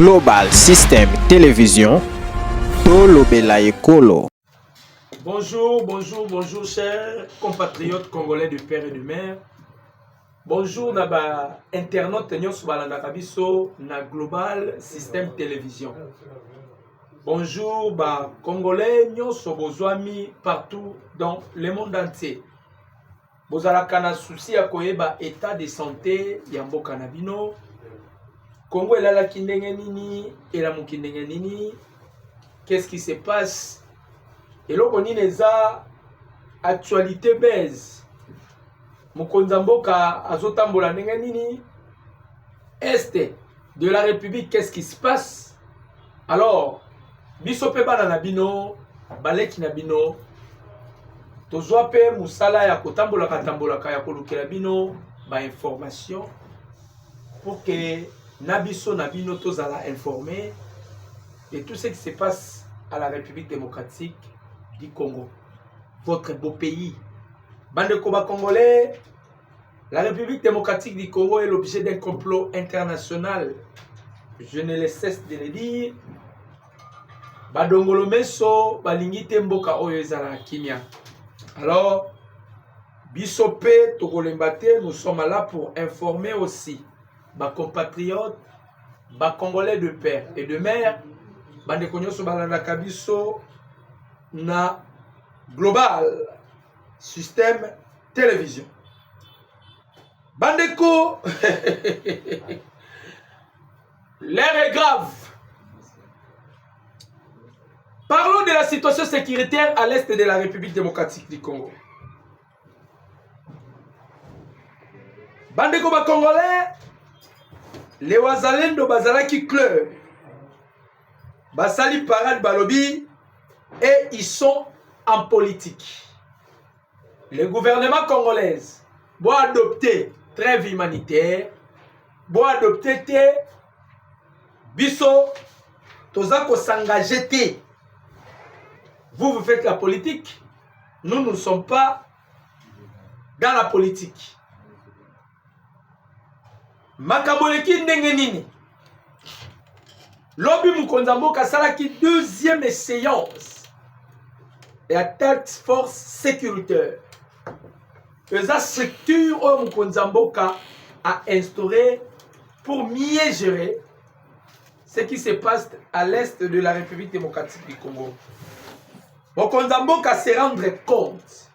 Global System Télévision, Tolobela Ekolo. Bonjour, bonjour, bonjour, chers compatriotes congolais de père et de mère. Bonjour, naba internaute nyonso balanda biso na Global System Télévision. Bonjour, ba congolais nyonso bozwami partout dans le monde entier. Bozalaka na souci ya koyeba état de santé ya mboka na bino. Congo elalaki ndenge nini, elamuki ndenge nini, qu'est-ce qui se passe? Eloko nini eza actualité baise. Mokonzi mboka azotambola ndenge nini? Est de la République, qu'est-ce qui se passe? Alors, biso pe bana na bino, baleki na bino, tozwa pe musala ya kotambolaka ya kolukela bino ba information pour que Nabiso Nabino tozala informé de tout ce qui se passe à la République démocratique du Congo, votre beau pays. Bande Koba Congolais, la République démocratique du Congo est l'objet d'un complot international. Je ne le cesse de le dire. Badongolo meso balingite mboka oyo ezala kimia. Alors, bisope togolembate, nous sommes là pour informer aussi ba compatriotes, ba congolais de père et de mère, bande konyoso balanda kabiso na Global System Télévision. Bandeko, l'air est grave. Parlons de la situation sécuritaire à l'est de la République démocratique du Congo. Bandeko ba congolais, les Wazalendo Bazalaki Club, Basali Parade Balobi, et ils sont en politique. Le gouvernement congolais doit adopter trêve humanitaire, doit adopter biso, tozako s'engager. Vous faites la politique, nous ne sommes pas dans la politique. Makaboleki ndenge nini. Lobi Mukonza Mboka salaki deuxième séance et la task force sécuritaire. Eza structure au Mukonza Mboka a instauré pour mieux gérer ce qui se passe à l'est de la République démocratique du Congo. Mukonza Mboka se rendre compte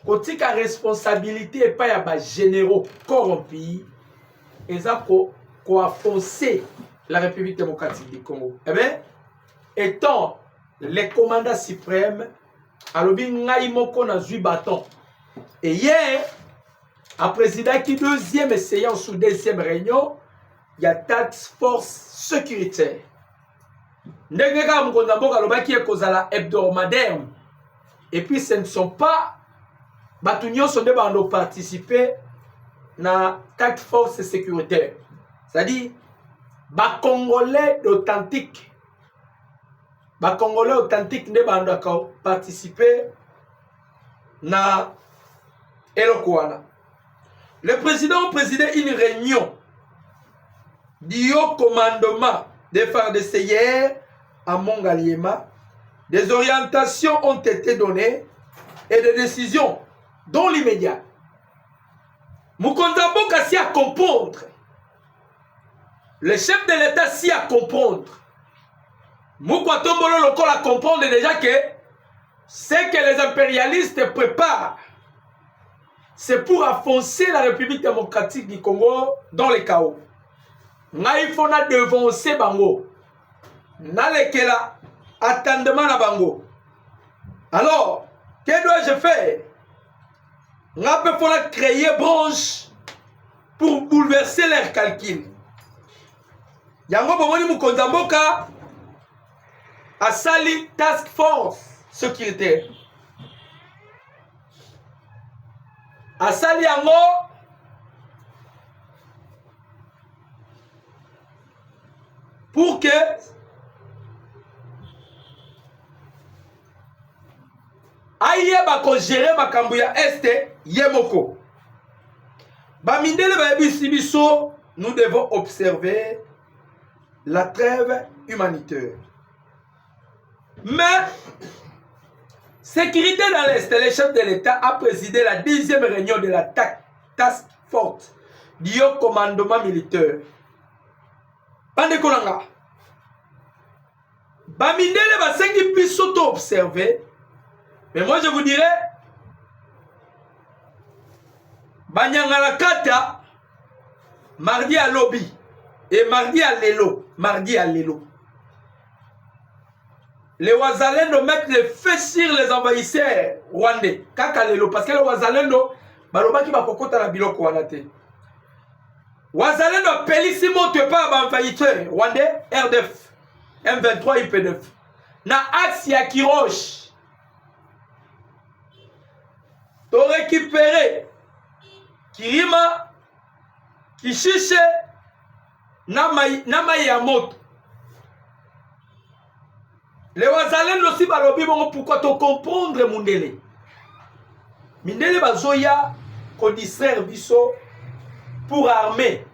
kotika responsabilité et pas ya ba généraux corrompus. Ils ont affoncé la République démocratique du Congo. Eh bien, étant les commandants suprêmes, alobi ngai moko na zui bâton. Et hier, à président qui deuxième séance ou deuxième réunion, il y a task force sécuritaire. Ndengeka Mukonza Mboka alobaki ekozala hebdomadaire. Et puis ce ne sont pas batunions sont des bandes participer na task force sécuritaire. C'est-à-dire, ba Congolais authentique. Ba Congolais authentique ne banda participer na Elokwana. Le président a présidé une réunion du haut commandement des FARDC hier à Mongaliema. Des orientations ont été données et des décisions dont l'immédiat. Mukonza Mboka si à comprendre. Le chef de l'État si à comprendre. Moukwa Tombolo Lokol à comprendre déjà que ce que les impérialistes préparent, c'est pour affoncer la République démocratique du Congo dans le chaos. Il faut devancer Bango. Nalekela attendement à Bango. Alors, que dois-je faire? Il faut créer branche pour bouleverser leurs calculs. Yango bomoni Mukonza Mboka a sali task force sécuritaire. A sali yango pour que aïe bako gérer makambo ya este yemoko. Bamindele ba biso, nous devons observer la trêve humanitaire. Mais, sécurité dans l'Est, le chef de l'État a présidé la 10e réunion de la task force du haut commandement militaire. Bande Kolanga. Bamindele basengi puisse s'auto-observer. Mais moi je vous dirais, Banyangalakata, mardi à lobby et mardi à Lelo. Mardi à Lelo. Les Wazalendo mettent le feu sur les envahisseurs rwandais. Kaka Lelo. Parce que les Wazalendo, balobaki bakokota na biloko wanate. Wazalendo pelissimo te pas envahisseur rwandais RDF. M23 IP9. Na axe ya Kiroche. To récupérer Kirima, Kishiche, Namai Yamoto. Les Wazalendo aussi balobi bongo pourquoi te comprendre Mundele. Mindele bazoya ko distraire biso pour armer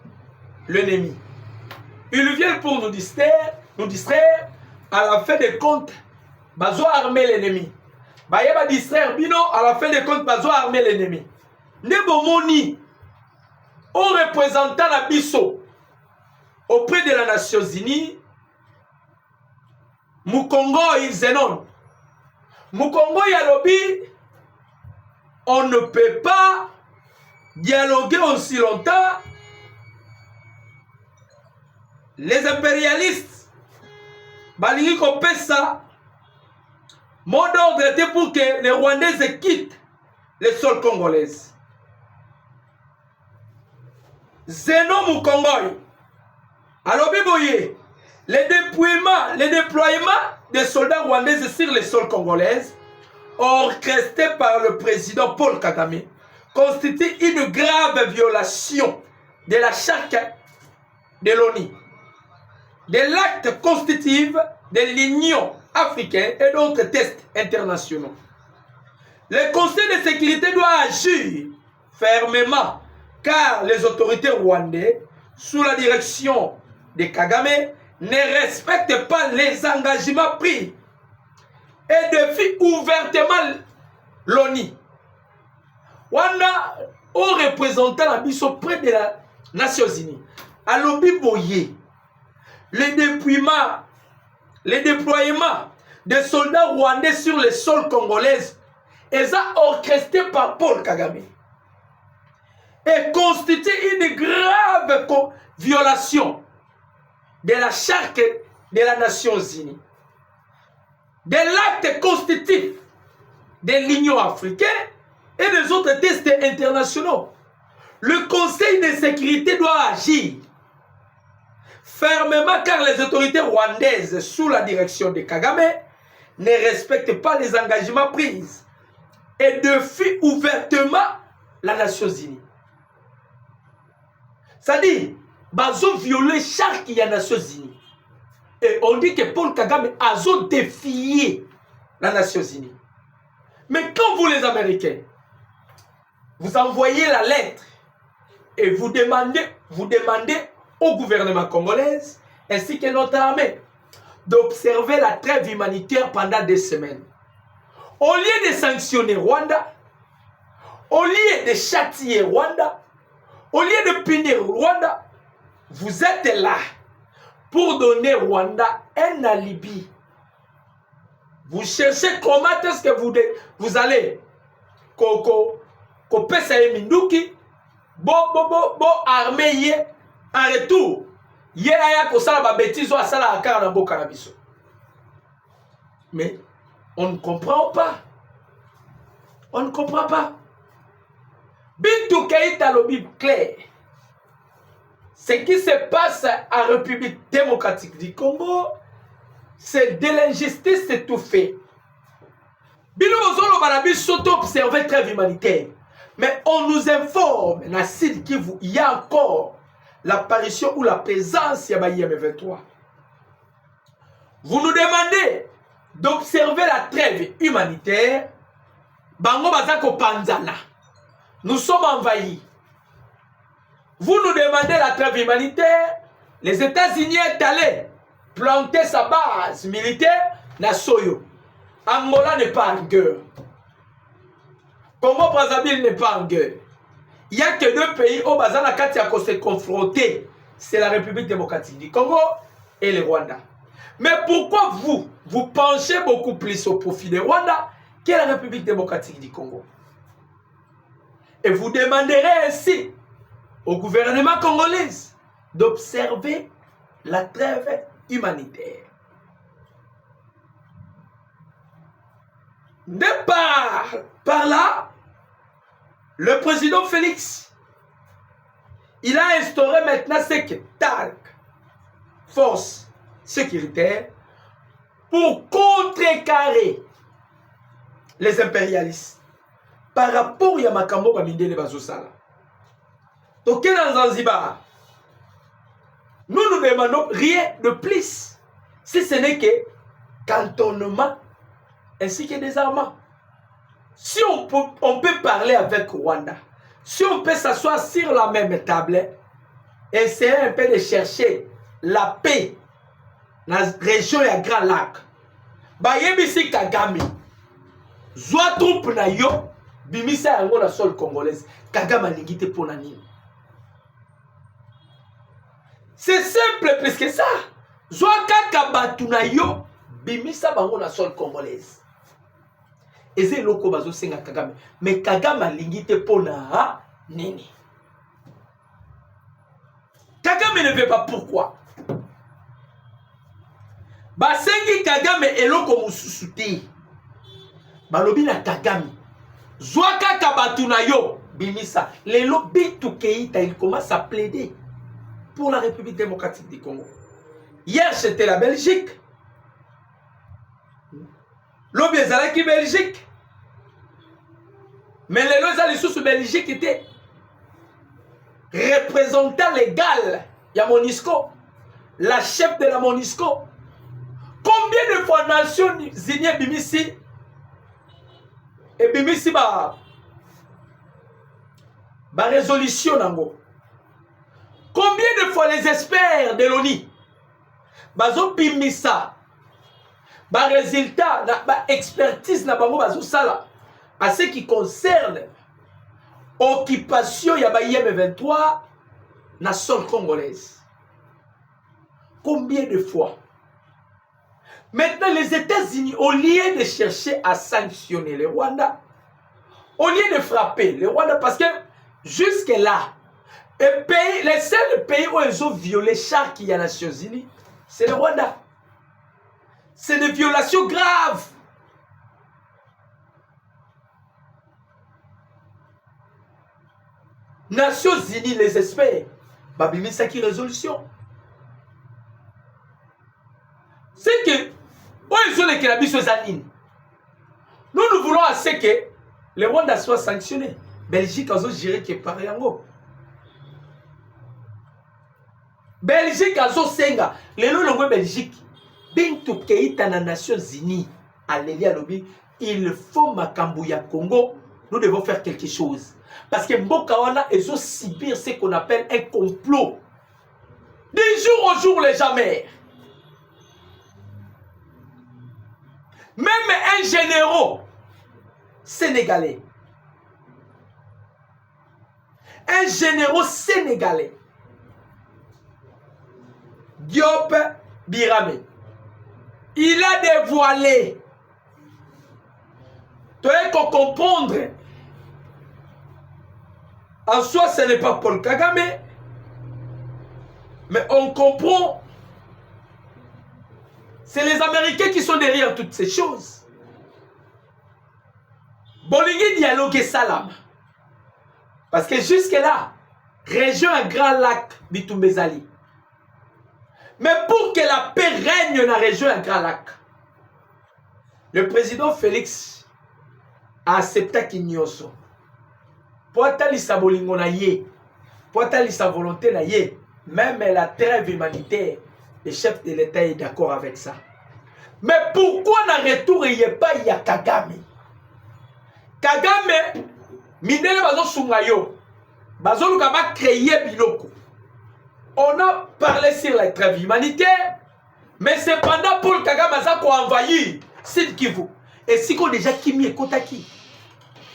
l'ennemi. Ils viennent pour nous distraire à la fin des comptes, bazo armer l'ennemi. Bayeba distraire bino à la fin des comptes, bazo armer l'ennemi. Nebomoni, au représentant la biso auprès de la Nations Unies, Mukongo Zenon. Mukongo Yalobi, on ne peut pas dialoguer aussi longtemps. Les impérialistes, Balingi Kopesa, mon ordre était pour que les Rwandais quittent les sols congolais. Zeno Mukongoy, alors Biboye, les déploiements des soldats rwandais sur les sols congolais, orchestrés par le président Paul Kagame, constitue une grave violation de la charte de l'ONU, de l'acte constitutif de l'Union africaine et d'autres tests internationaux. Le Conseil de sécurité doit agir fermement car les autorités rwandaises, sous la direction de Kagame, ne respectent pas les engagements pris et défient ouvertement l'ONU. Rwanda, au représentant la mise auprès de la Nations Unies, à l'Obi Boye, le déploiement des soldats rwandais sur les sols congolais est orchestré par Paul Kagame et constitue une grave violation de la charte de la Nations Unies, de l'acte constitutif de l'Union africaine et des autres tests internationaux. Le Conseil de sécurité doit agir fermement car les autorités rwandaises sous la direction de Kagame ne respectent pas les engagements pris et défient ouvertement la Nations Unies. C'est-à-dire, bazo violé chaque y a Nations Unies. Et on dit que Paul Kagame a défié la Nations Unies. Mais quand vous les Américains, vous envoyez la lettre et vous demandez au gouvernement congolais ainsi que notre armée d'observer la trêve humanitaire pendant 2 semaines. Au lieu de sanctionner Rwanda, au lieu de châtier Rwanda, au lieu de punir Rwanda, vous êtes là pour donner Rwanda un alibi. Vous cherchez comment est-ce que vous allez kopesa minduki bo armée en retour. Yaya kosala ba bêtise à sala akara na boka na biso. Mais on ne comprend pas. On ne comprend pas. Bintou Keïta le Bible clair. Ce qui se passe en République démocratique du Congo, c'est de l'injustice étouffée. Bino Zolo Barabi s'auto-observer trêve humanitaire. Mais on nous informe, il y a encore l'apparition ou la présence de M23. Vous nous demandez d'observer la trêve humanitaire. Bango Bazako Panzana. Nous sommes envahis. Vous nous demandez la trêve humanitaire. les États-Unis est allé planter sa base militaire na Soyo. Angola n'est pas en guerre. Congo-Brazzaville n'est pas en guerre. Il n'y a que deux pays au Bazana Katia qui se confronter. C'est la République démocratique du Congo et le Rwanda. Mais pourquoi vous penchez beaucoup plus au profit du Rwanda que la République démocratique du Congo? Et vous demanderez ainsi au gouvernement congolais d'observer la trêve humanitaire. Par là, le président Félix, il a instauré maintenant ce TAC, force sécuritaire, pour contrecarrer les impérialistes par rapport à Makambo Bamindele Bazosala. Donc, dans Zanzibar, nous ne demandons rien de plus, si ce n'est que cantonnement ainsi que des armements. Si on peut parler avec Rwanda, si on peut s'asseoir sur la même table, essayer un peu de chercher la paix dans la région de Grand Lac, Bayebisi Kagame, Zwa troupe na yo, bimisa yango na sol congolaise, Kagame alingite pour la nini. C'est simple plus que ça. Zwa kaka batu na yo, bimisa bango na sol congolaise. Et c'est loko bazo senga Kagame. Mais Kagame alingite pour na nini. Kagame ne veut pas pourquoi. Basengi Kagame eloko mususu te. Balobi na Kagame. Zwa kaka batu na yo, bimisa. Lelo Bintou Keïta, il commence à plaider pour la République démocratique du Congo. Hier, c'était la Belgique. L'objet est Belgique. Mais les lois sous Belgique étaient représentant légal. Il y a MONUSCO. La chef de la MONUSCO. Combien de fois Nations Unies Bimisi et Bimisi ba résolution nango. Combien de fois les experts de l'ONU bazo bimisa ba résultat ba expertise na bango bazo sala à ce qui concerne occupation ya ba IM23 na sol congolaise. Combien de fois? Maintenant les États-Unis, au lieu de chercher à sanctionner le Rwanda, au lieu de frapper le Rwanda, parce que jusque là, les seuls pays où ils ont violé chaque qui y a les Nations Unies, c'est le Rwanda. C'est des violations graves. Nations Unies les espèrent. Babimi Saki résolution. C'est que, où ils ont les cannabis aux anines. Nous voulons assez que le Rwanda soit sanctionné. Belgique a géré que par yango. Belgique a senga. Les lois Belgique. Bintou Keïta na Nations Unies. Alléluia lobby. Il faut Makambouya Congo. Nous devons faire quelque chose. Parce que Mbokawana ils ont subir ce qu'on appelle un complot. Du jour au jour les jamais. Même un général sénégalais. Un général sénégalais. Diop Birame. Il a dévoilé. Tu dois comprendre. En soi, ce n'est pas Paul Kagame. Mais on comprend. C'est les Américains qui sont derrière toutes ces choses. Bolingi dialogue et salam. Parce que jusque-là, région un grand lac Bitumbezali. Mais pour que la paix règne dans la région un grand lac, le président Félix a accepté qu'il y ait ça. Pour atteindre sa bolingo na ye, pour atteindre sa volonté na ye, même la trêve humanitaire, le chef de l'État est d'accord avec ça. Mais pourquoi dans le retour il n'y a pas Kagame? Kagame, Mindele bazo sungayo, bazo luka ba créer biloko. on a parlé sur la trêve humanitaire, mais cependant, Paul Kagame a envahi Sud Kivu. Et si on déjà Kimi et Kotaki.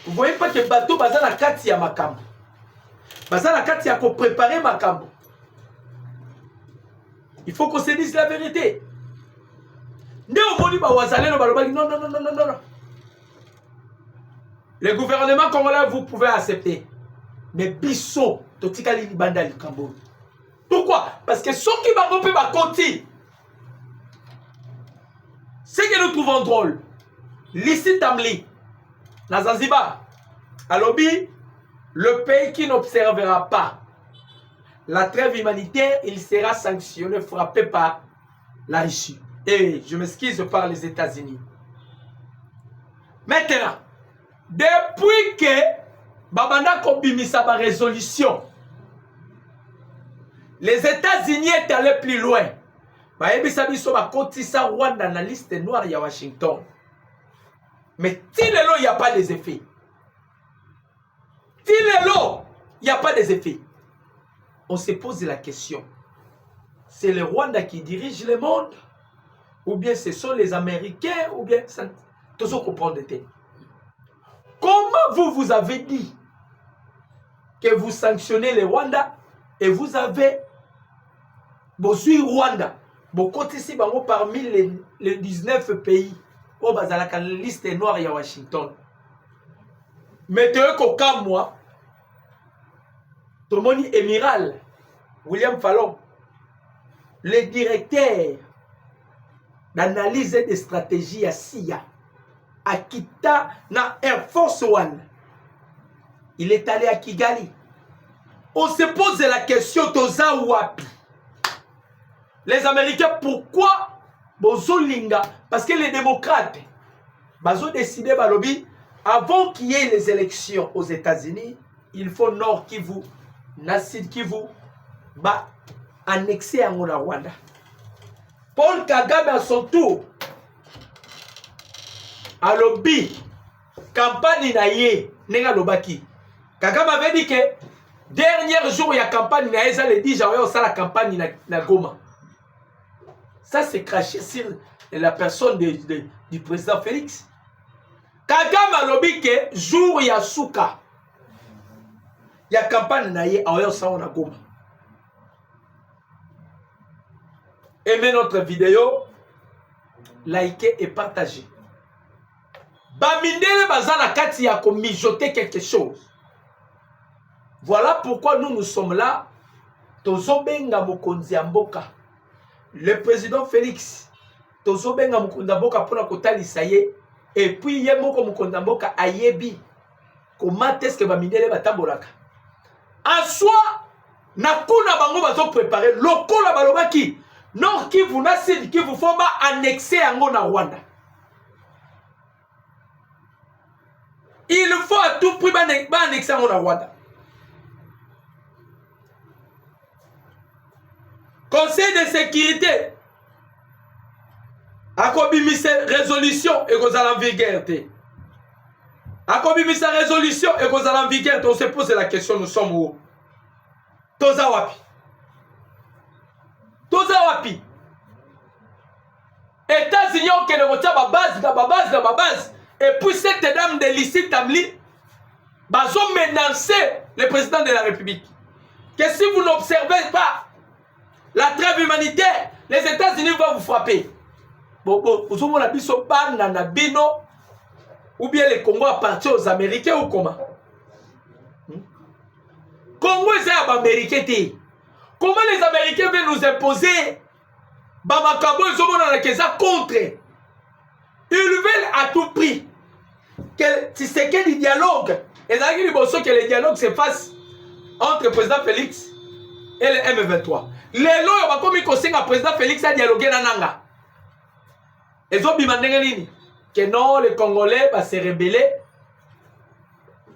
Vous ne voyez pas que le bateau baza na kati ya makambo. Baza na kati ya ko préparer makambo. Il faut qu'on se dise la vérité. Non, non, non. Le gouvernement congolais, vous pouvez accepter. Mais Bisso, Totikali Libanda Likambo. Pourquoi? Parce que ceux qui vont romper ma conti, ce que nous trouvons drôle, Lissi Tamli, na Zanzibar, à Lobby, le pays qui n'observera pas la trêve humanitaire, il sera sanctionné, frappé par la Russie. Et je m'excuse par les États-Unis. Maintenant, depuis que Babanda Kobimisa ma résolution, les États-Unis est allé plus loin. Baebisa biso ba kotisa Rwanda na liste noire ya Washington. Mais Tilelo, il n'y a pas des effets. Tilelo, il n'y a pas des effets. On se pose la question. C'est le Rwanda qui dirige le monde? Ou bien ce sont les Américains? Ou bien... Tout ça comprend de tête. Comment vous avez dit que vous sanctionnez le Rwanda et vous avez besoin Rwanda? Beaucoup ici, parmi les 19 pays, au Bazalaka, la liste noire à Washington. Mettez qu'au moi, Tomoni Emiral, William Fallon, le directeur d'analyse et de stratégie à SIA, à Kita, na Air Force One, il est allé à Kigali. On se pose la question, Toza Wapi. Les Américains, pourquoi Bozolinga? Parce que les démocrates, ont décidé, Balobi, avant qu'il y ait les élections aux États-Unis, il faut Nord Kivu, Sud Kivu, annexer à Rwanda. Paul Kagame à son tour, à lobby, campagne naïe, n'est-ce lobaki. Kagame avait dit que dernier jour, il y a campagne naïe, ça le dit, j'avais aussi la campagne na Goma. Ça, c'est craché sur la personne du président Félix. Kagame a lobby que jour il y a Souka. Il y a campagne naïe, à na Goma. Aimez notre vidéo, likez et partagez. Bamindele bazana kati ya ko mijoter quelque chose. Voilà pourquoi nous sommes là. Tozobenga mokonzi mboka. Le président Félix, Tozobenga mokonzi mboka pona kotalisa ye. Et puis ye moko mokonzi mboka ayebi. Comment est-ce que bamindele batambolaka? En soi, nakuna bango bazo préparer lokola balobaki. Nord Kivu na Sud Kivu faut annexer yango na Rwanda. Il faut à tout prix annexer yango na Rwanda. Conseil de sécurité akobimisa résolution et kozala en vigueur te. Akobimisa résolution et kozala en vigueur te. On se pose la question, nous sommes où? Toza wapi? Toza wapi? États-Unis ont qu'elle retient ma base. Et puis cette dame de Lissi Tamli, ont menacé le président de la République. Que si vous n'observez pas la trêve humanitaire, les États-Unis vont vous frapper. Vous avez vu ce ban na bino, ou bien le Congo appartient aux Américains ou comment? Congo est un Américain. Comment les Américains veulent nous imposer Bamakabo ils ont contre. Ils veulent à tout prix que c'est que le dialogue. Et ça veut dire que le dialogue se fasse entre le président Félix et le M23. Les lois comme ils conseillent le président Félix à dialoguer dans Nanga. Ils ont demandé que non, les Congolais vont se rebeller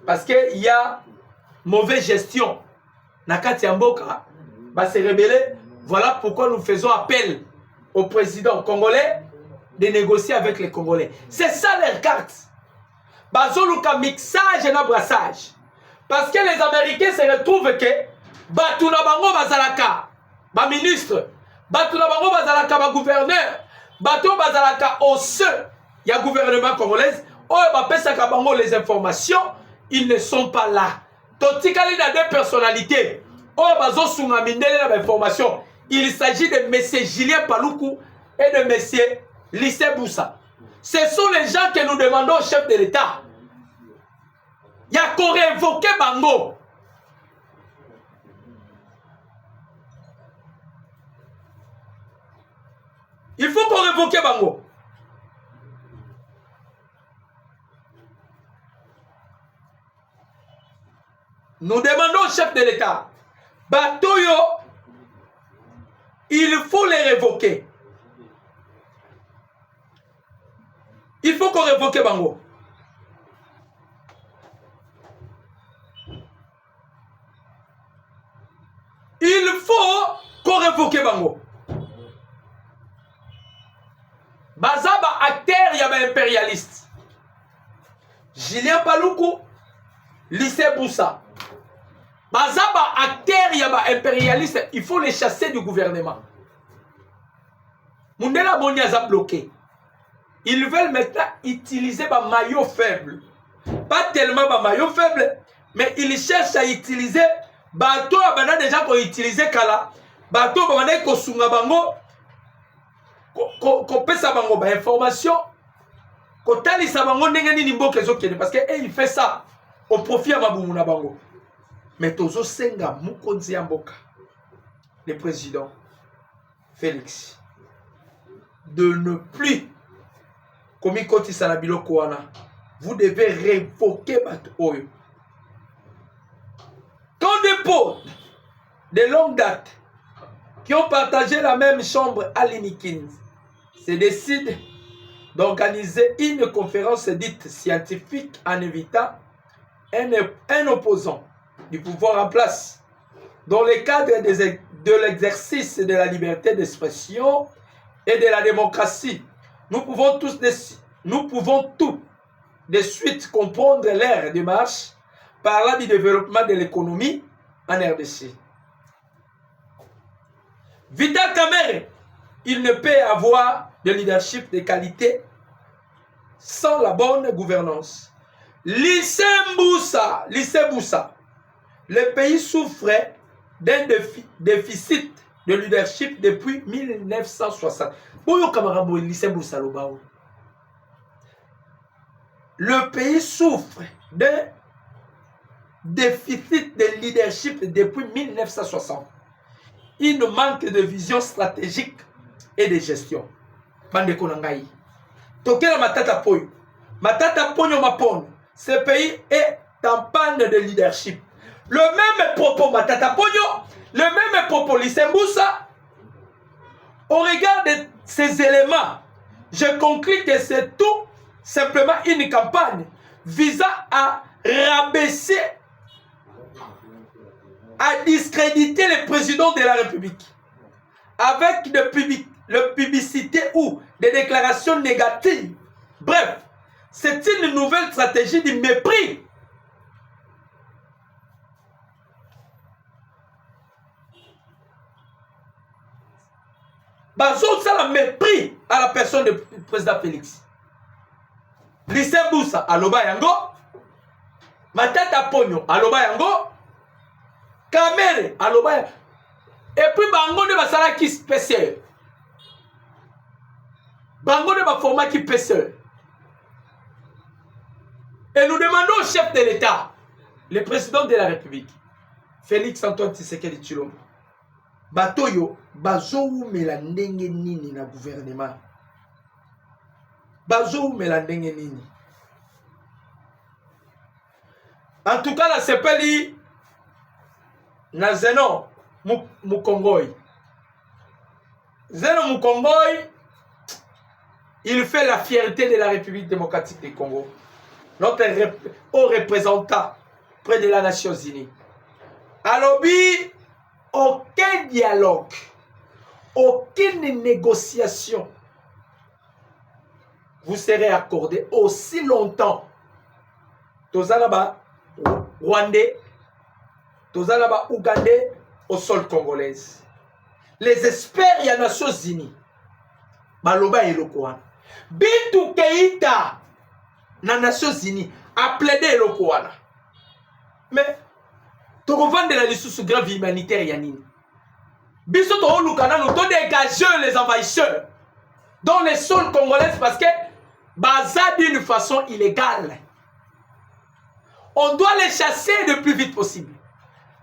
parce qu'il y a mauvaise gestion. Nakati Mboka va se rebeller. Voilà pourquoi nous faisons appel au président congolais de négocier avec les Congolais. C'est ça leur carte. Bazoluka mixage et brassage. Parce que les Américains se retrouvent que Batuna Bango Bazalaka ba ministre, bato na bango bazalaka ba gouverneur, bato bazalaka au sein ya gouvernement congolais, oyo bapesaka bango les informations, ils ne sont pas là. Totikali na deux personnalités, oyo bazosunga mindele na ba information. Il s'agit de M. Julien Paluku et de M. Lycée Boussa. Ce sont les gens que nous demandons au chef de l'État. Il y a qu'on révoqué Bango. Il faut qu'on révoque Bango. Nous demandons au chef de l'État, Batoyo, il faut les révoquer. Il faut qu'on révoque Bango. Il faut qu'on révoque Bango. Bazaba acteur, il y a un impérialiste. Julien Paluku, Lycée Boussa. Bazaba acteur, il y a un impérialiste. Il faut les chasser du gouvernement. Mundela Boni a bloqué. Ils veulent maintenant utiliser un maillot faible. Pas tellement un maillot faible, mais ils cherchent à utiliser bateau abana déjà qu'on utilisait kala. Bateau abana ko sunga bango ko pesa bango ba information ko talisa bango ndenge nini mboka ezokende parce que il fait ça au profit à mabumu na bango. Mais tozo senga mukonzi ya mboka le président Félix de ne plus Komi Koti Sanabilo Kouana, vous devez révoquer votre oyo. Quand des potes de longue date qui ont partagé la même chambre à l'Inikin se décident d'organiser une conférence dite scientifique en évitant un opposant du pouvoir en place dans le cadre de l'exercice de la liberté d'expression et de la démocratie. Nous pouvons tout de suite comprendre leur démarche parlant du développement de l'économie en RDC. Vital Kamerhe, il ne peut avoir de leadership de qualité sans la bonne gouvernance. Lycée Boussa, le pays souffrait d'un déficit de leadership depuis 1960. Le pays souffre d'un déficit de leadership depuis 1960. Il nous manque de vision stratégique et de gestion. Bandeko nangai. Tokela matata poyo. Matata ponyo mapon. Ce pays est en panne de leadership. Le même propos Matata Ponyo, le même propos Lycée Boussa. Au regard de ces éléments, je conclus que c'est tout simplement une campagne visant à rabaisser, à discréditer le président de la République avec de publicité ou des déclarations négatives. Bref, c'est une nouvelle stratégie de mépris. Ça la mépris à la personne du président Félix. Lycée Boussa aloba yango, Matata Ponyo aloba yango, Kamerhe aloba yango. Et puis bango de basala qui spécial. Bango de ba format qui spécial. Et nous demandons au chef de l'État, le président de la République, Félix Antoine Tshisekedi Tshilombo, Batoyo, Bazou Melandenge Nini na gouvernement. Bazou Melandenge Nini. En tout cas, la CPLI, na Zeno Mukongoy. Zeno Mukongoy, il fait la fierté de la République démocratique du Congo. Notre haut représentant près de la Nations Unies. Alobi, aucun dialogue, aucune négociation vous serez accordé aussi longtemps. Tozalaba Rwandais, Tozalaba Ougandais au sol congolais. les experts ya Nations Unies baloba eloko wana. Bintou Keïta na Nations Unies a plaidé eloko wana. Mais to revendre la sous grave humanitaire ya nini? Biso to lukana nous to dégager les envahisseurs dans les sols congolais parce que baza d'une façon illégale. On doit les chasser le plus vite possible.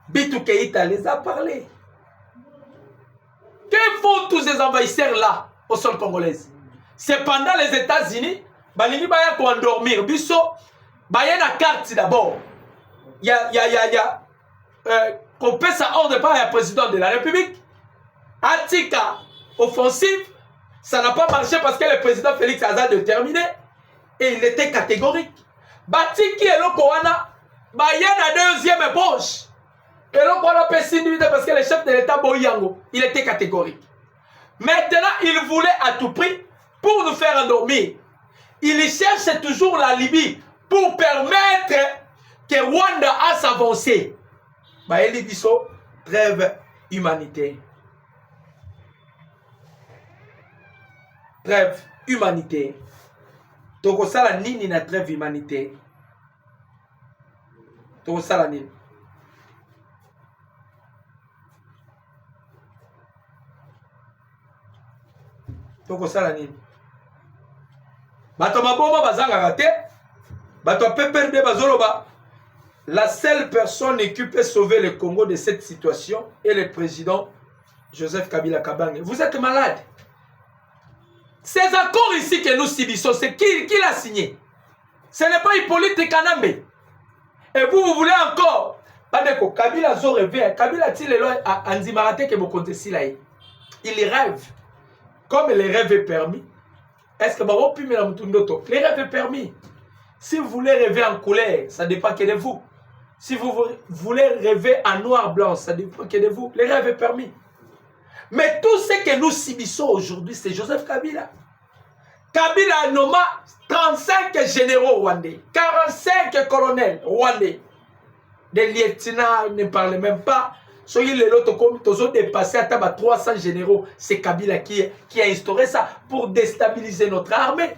Bintou Keïta les a parlé. Que font tous ces envahisseurs-là au sol congolais? C'est pendant les États-Unis, balingi baya ko endormir. Biso, baya na carte d'abord. Qu'on paie ça ordre par le président de la République. Atika, offensive, ça n'a pas marché parce que le président Félix a déterminé et il était catégorique. Batiki et Lokoana, baya na deuxième ébauche. Et donc on a pessimiste parce que le chef de l'État Boyango, il était catégorique. Maintenant, il voulait à tout prix pour nous faire endormir. Il cherche toujours la Libye pour permettre que Rwanda a s'avancer. Bah, il dit ça, trêve humanitaire. Trêve humanitaire. Toko sala nini na trêve humanitaire. Toko sala nini. Toko sala nini. Bato maboma bazanga raté. Bato PPRD bazoloba. La seule personne qui peut sauver le Congo de cette situation est le président Joseph Kabila Kabange. Vous êtes malade. Ces accords ici que nous subissons, c'est qui l'a signé? Ce n'est pas Hippolyte Kanambe. Et vous voulez encore. Badeko, Kabila zo rêvé. Kabila ti le loi a Andimarate que vous comptez si là. Il rêve. Comme les rêves est permis. Est-ce que vous pouvez me dire les rêves est permis. Si vous voulez rêver en couleur, ça dépend que de vous. Si vous voulez rêver en noir-blanc, ça dépend que de vous. Les rêves est permis. Mais tout ce que nous subissons aujourd'hui, c'est Joseph Kabila. Kabila a nommé 35 généraux rwandais, 45 colonels rwandais. Des lieutenants ne parlent même pas. Soyez les autres comme tous ont dépassé à 300 généraux. C'est Kabila qui a instauré ça pour déstabiliser notre armée.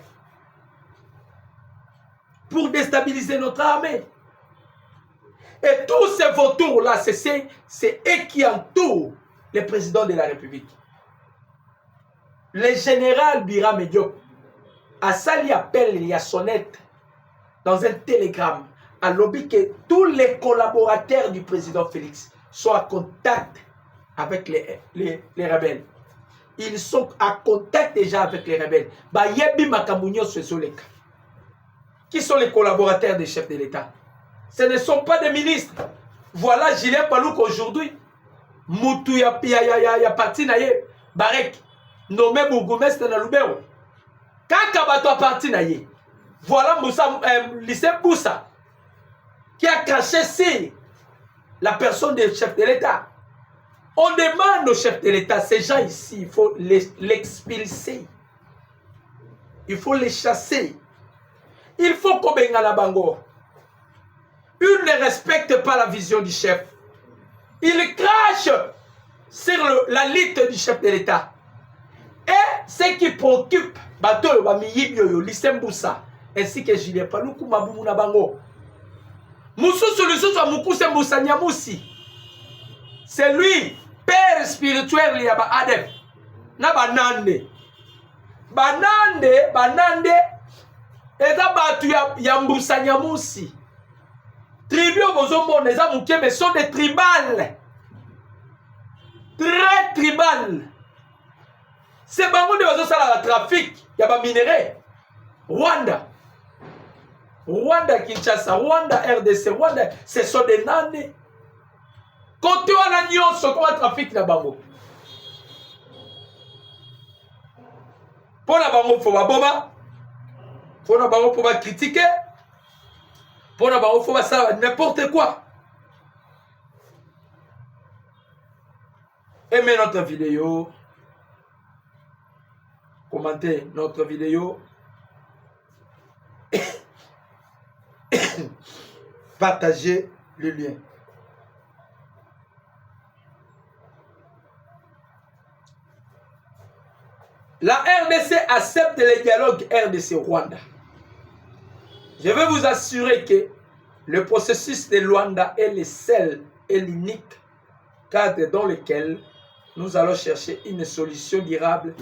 Pour déstabiliser notre armée. Et tous ces vautours-là, c'est eux qui entourent le président de la République. Le général Biram Diop a sali appel, il y a sonnette dans un télégramme à lobby que tous les collaborateurs du président Félix sont en contact avec les rebelles. Ils sont en contact déjà avec les rebelles. Qui sont les collaborateurs des chefs de l'État? Ce ne sont pas des ministres. Voilà Julien Palouk aujourd'hui. Moutou ya parti na ye. Barek. Nommé bourgmestre na Lubero. Kaka bato parti na ye. Voilà Moussa, lycée Boussa. Qui a caché si la personne des chefs de l'État. On demande aux chefs de l'État, ces gens ici, il faut l'expulser. Il faut les chasser. Il faut qu'on benga la bango. Il ne respecte pas la vision du chef. Il crache sur la lutte du chef de l'État. Et ce qui préoccupe Bato Bamiyibyo, Lissem Boussa, ainsi que Julien Paloukou Maboumou Bango. Moussou Solution soit Moukousse Moussa Nyamoussi. C'est lui, père spirituel, il y a Adep. Na Banande. Banande. Et ça batu ya Moussa Nyamoussi. Tribus aux les amouké, mais sont des tribales. Très tribales. C'est bango de ozo sala la trafic. Il y a des minéraux. Rwanda Kinshasa, Rwanda RDC, Rwanda, ce sont des nanés. Côté on a nion ce qu'on trafic na bango. Pour la bango faut boma. Pour la bango faut critiquer. Pour la bango faut ça n'importe quoi. Aimez notre vidéo. Commentez notre vidéo. Partagez le lien. la RDC accepte le dialogue RDC-Rwanda. Je veux vous assurer que le processus de Luanda est le seul et l'unique cadre dans lequel nous allons chercher une solution durable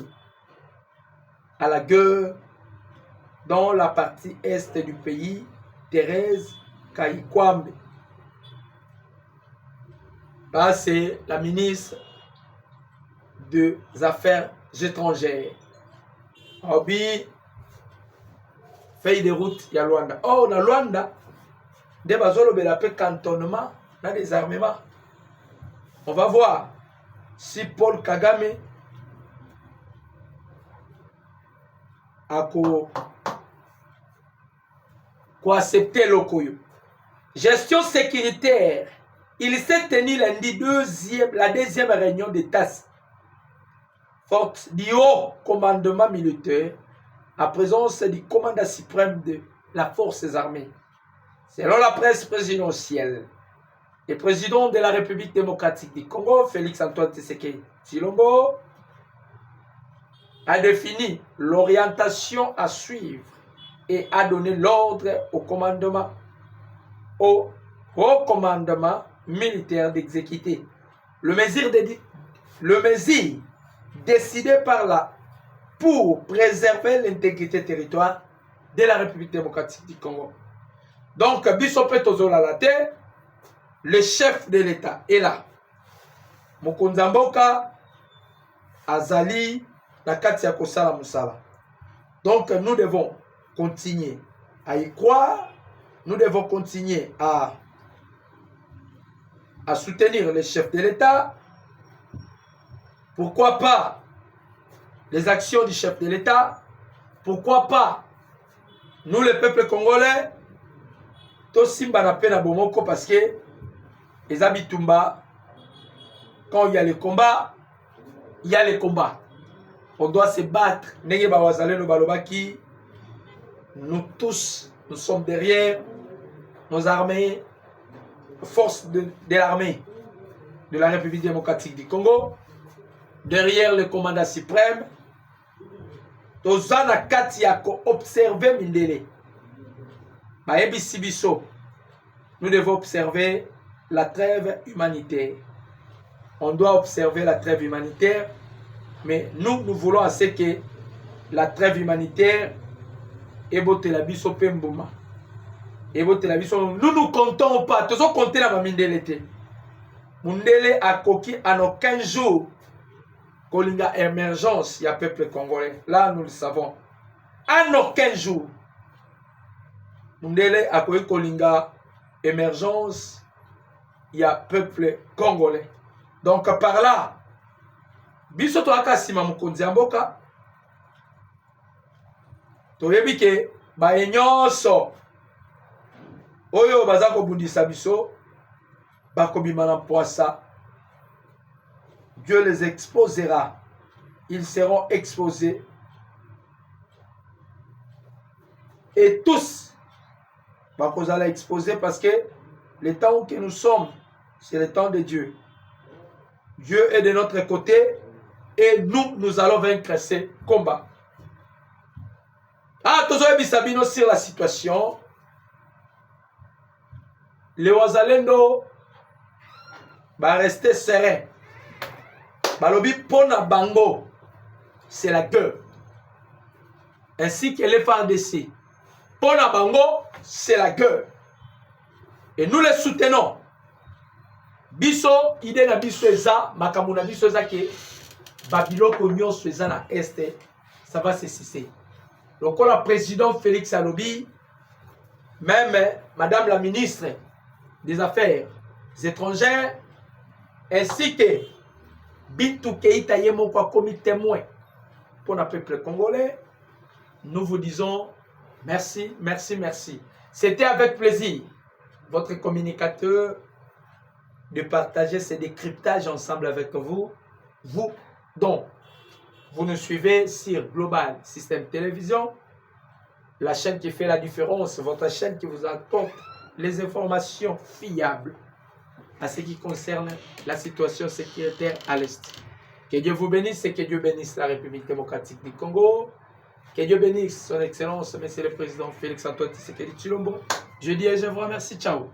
à la guerre dans la partie est du pays, Thérèse Kayikwambe. C'est la ministre des Affaires étrangères. Obi feuille de route ya Luanda. Oh, na Luanda, des bazolo belapé cantonnement, na des armements. On va voir si Paul Kagame a accepté l'Okoyo. Gestion sécuritaire. Il s'est tenu lundi la deuxième réunion des TAS forte du haut commandement militaire à présence du commandant suprême de la forces armées. Selon la presse présidentielle, le président de la République démocratique du Congo, Félix Antoine Tshisekedi Tshilombo, a défini l'orientation à suivre et a donné l'ordre au haut commandement militaire d'exécuter le mesure décidé par là pour préserver l'intégrité territoriale de la République démocratique du Congo. Donc, Bissope Tozola la terre, le chef de l'État est là. Mokonzamboka Azali Nakatia Kosala Moussala. Donc, nous devons continuer à y croire, nous devons continuer à soutenir le chef de l'État. Pourquoi pas les actions du chef de l'État? Pourquoi pas nous, le peuple congolais, tous Simba na pena bomoko parce que les Abitumba, quand il y a le combat, il y a le combat. On doit se battre. Nous tous, nous sommes derrière nos armées, forces de l'armée de la République démocratique du Congo, derrière le commandant suprême. Tozana Katiako observer Mindele. Nous devons observer la trêve humanitaire. On doit observer la trêve humanitaire, mais nous voulons assez que la trêve humanitaire ebote la biso pemboma. Ebote la biso. Nous ne comptons pas. Tous compter la Mindele. Mindele a coquille en aucun jour. Kolinga émergence, il y a peuple congolais. Là, nous le savons. En aucun jour. Mundele a koyi Kolinga émergence, il y a peuple congolais. Donc par là, biso to akasima mukonzi amboka. Toyebi ke ba nyonso oyo bazako bundisa biso bakobima na poisa. Dieu les exposera. Ils seront exposés. Et tous, vous allez exposer parce que le temps que nous sommes, c'est le temps de Dieu. Dieu est de notre côté et nous allons vaincre ces combats. Ah, Tozoe Bisabino sur la situation. Les Wazalendo va rester serein. Balobi Pona Bango, c'est la guerre. Ainsi que les FARDC. Pona Bango, c'est la guerre. Et nous les soutenons. Biso, idée na biso eza, makamuna biso eza ke Babiloko nyonso eza na este, ça va se cesser. Donc, le président Félix Alobi, même Madame la ministre des Affaires étrangères, ainsi que Bintou Keïta Yemokwa comme témoin pour le peuple congolais, nous vous disons merci, merci, merci. C'était avec plaisir, votre communicateur, de partager ces décryptages ensemble avec vous. Vous, donc, vous nous suivez sur Global System Télévision, la chaîne qui fait la différence, votre chaîne qui vous apporte les informations fiables à ce qui concerne la situation sécuritaire à l'Est. Que Dieu vous bénisse et que Dieu bénisse la République démocratique du Congo. Que Dieu bénisse son Excellence, Monsieur le Président Félix Antoine Tshisekedi Tshilombo. Je dis et je vous remercie. Ciao.